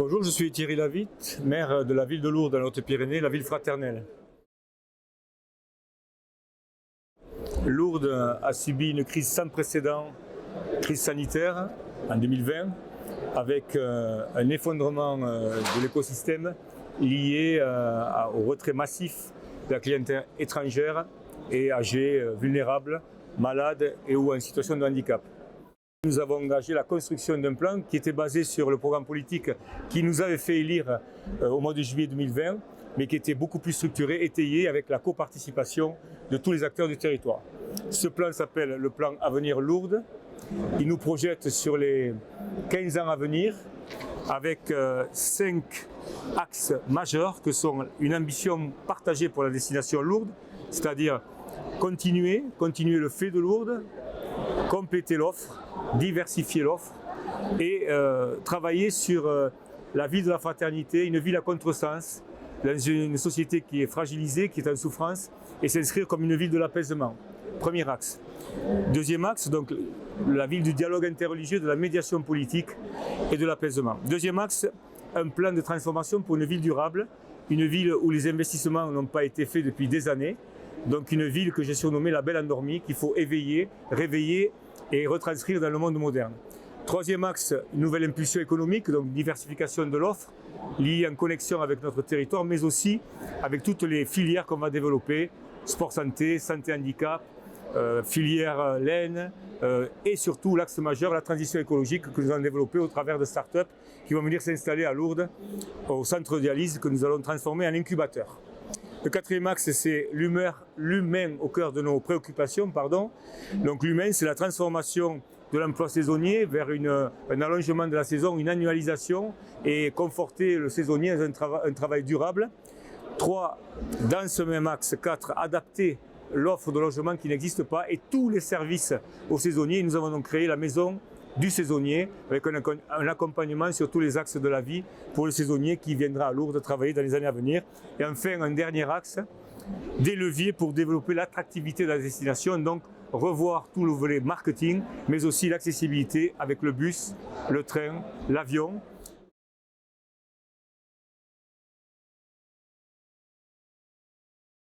Bonjour, je suis Thierry Lavitte, maire de la ville de Lourdes, dans les Hautes-Pyrénées, la ville fraternelle. Lourdes a subi une crise sans précédent, crise sanitaire, en 2020, avec un effondrement de l'écosystème lié au retrait massif de la clientèle étrangère et âgée, vulnérable, malade et ou en situation de handicap. Nous avons engagé la construction d'un plan qui était basé sur le programme politique qui nous avait fait élire au mois de juillet 2020, mais qui était beaucoup plus structuré, étayé avec la coparticipation de tous les acteurs du territoire. Ce plan s'appelle le plan Avenir Lourdes. Il nous projette sur les 15 ans à venir avec 5 axes majeurs que sont une ambition partagée pour la destination Lourdes, c'est-à-dire continuer le fait de Lourdes, compléter l'offre, diversifier l'offre et travailler sur la ville de la fraternité, une ville à contresens, dans une société qui est fragilisée, qui est en souffrance, et s'inscrire comme une ville de l'apaisement. Premier axe. Deuxième axe, donc la ville du dialogue interreligieux, de la médiation politique et de l'apaisement. Deuxième axe, un plan de transformation pour une ville durable, une ville où les investissements n'ont pas été faits depuis des années, donc une ville que j'ai surnommée la belle endormie, qu'il faut éveiller, réveiller et retranscrire dans le monde moderne. Troisième axe, une nouvelle impulsion économique, donc diversification de l'offre, liée en connexion avec notre territoire, mais aussi avec toutes les filières qu'on va développer, sport-santé, santé-handicap, filière laine, et surtout l'axe majeur, la transition écologique que nous allons développer au travers de start-up qui vont venir s'installer à Lourdes, au centre de dialyse que nous allons transformer en incubateur. Le quatrième axe, c'est l'humain au cœur de nos préoccupations. Donc l'humain, c'est la transformation de l'emploi saisonnier vers un allongement de la saison, une annualisation et conforter le saisonnier dans un travail durable. 3, dans ce même axe, 4, adapter l'offre de logement qui n'existe pas et tous les services aux saisonniers. Nous avons donc créé la maison du saisonnier avec un accompagnement sur tous les axes de la vie pour le saisonnier qui viendra à Lourdes travailler dans les années à venir. Et enfin, un dernier axe, des leviers pour développer l'attractivité de la destination, donc revoir tout le volet marketing, mais aussi l'accessibilité avec le bus, le train, l'avion,